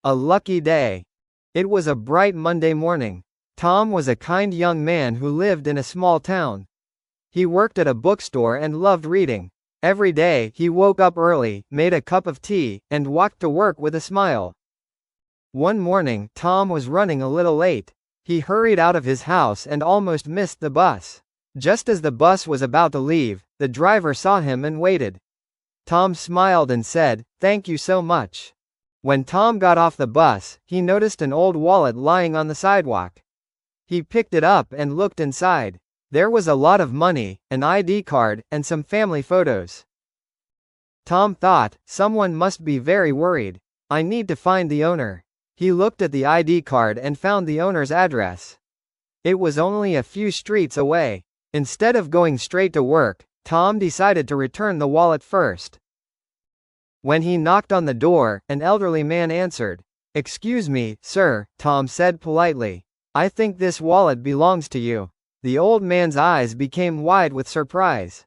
A lucky day. It was a bright Monday morning. Tom was a kind young man who lived in a small town. He worked at a bookstore and loved reading. Every day, he woke up early, made a cup of tea, and walked to work with a smile. One morning, Tom was running a little late. He hurried out of his house and almost missed the bus. Just as the bus was about to leave, the driver saw him and waited. Tom smiled and said, "Thank you so much." When Tom got off the bus, he noticed an old wallet lying on the sidewalk. He picked it up and looked inside. There was a lot of money, an ID card, and some family photos. Tom thought, someone must be very worried. I need to find the owner. He looked at the ID card and found the owner's address. It was only a few streets away. Instead of going straight to work, Tom decided to return the wallet first. When he knocked on the door, an elderly man answered. "Excuse me, sir," Tom said politely. "I think this wallet belongs to you." The old man's eyes became wide with surprise.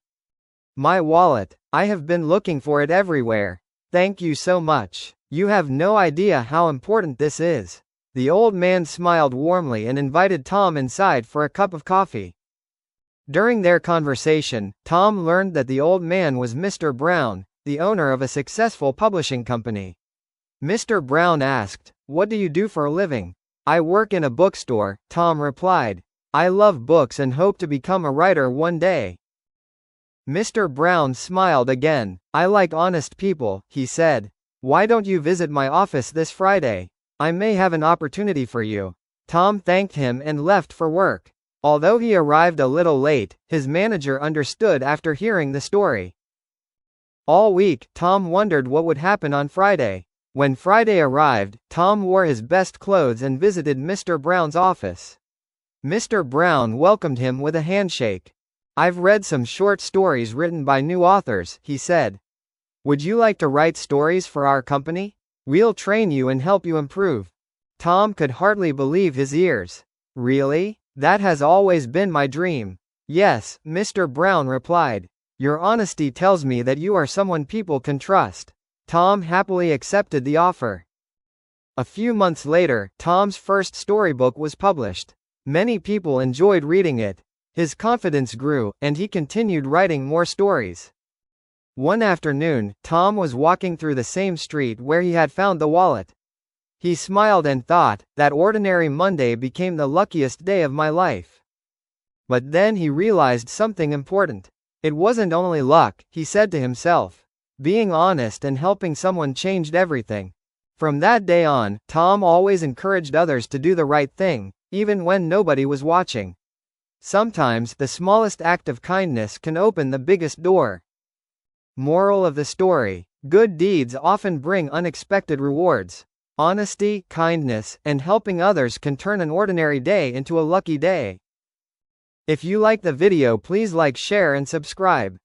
"My wallet. I have been looking for it everywhere. Thank you so much. You have no idea how important this is." The old man smiled warmly and invited Tom inside for a cup of coffee. During their conversation, Tom learned that the old man was Mr. Brown, the owner of a successful publishing company. Mr. Brown asked, "What do you do for a living?" "I work in a bookstore," Tom replied. "I love books and hope to become a writer one day." Mr. Brown smiled again. "I like honest people," he said. "Why don't you visit my office this Friday? I may have an opportunity for you." Tom thanked him and left for work. Although he arrived a little late, his manager understood after hearing the story. All week, Tom wondered what would happen on Friday. When Friday arrived, Tom wore his best clothes and visited Mr. Brown's office. Mr. Brown welcomed him with a handshake. "I've read some short stories written by new authors," he said. "Would you like to write stories for our company? We'll train you and help you improve." Tom could hardly believe his ears. "Really? That has always been my dream." "Yes," Mr. Brown replied. "Your honesty tells me that you are someone people can trust." Tom happily accepted the offer. A few months later, Tom's first storybook was published. Many people enjoyed reading it. His confidence grew, and he continued writing more stories. One afternoon, Tom was walking through the same street where he had found the wallet. He smiled and thought, that ordinary Monday became the luckiest day of my life. But then he realized something important. It wasn't only luck, he said to himself. Being honest and helping someone changed everything. From that day on, Tom always encouraged others to do the right thing, even when nobody was watching. Sometimes, the smallest act of kindness can open the biggest door. Moral of the story: good deeds often bring unexpected rewards. Honesty, kindness, and helping others can turn an ordinary day into a lucky day. If you like the video, please like, share and subscribe.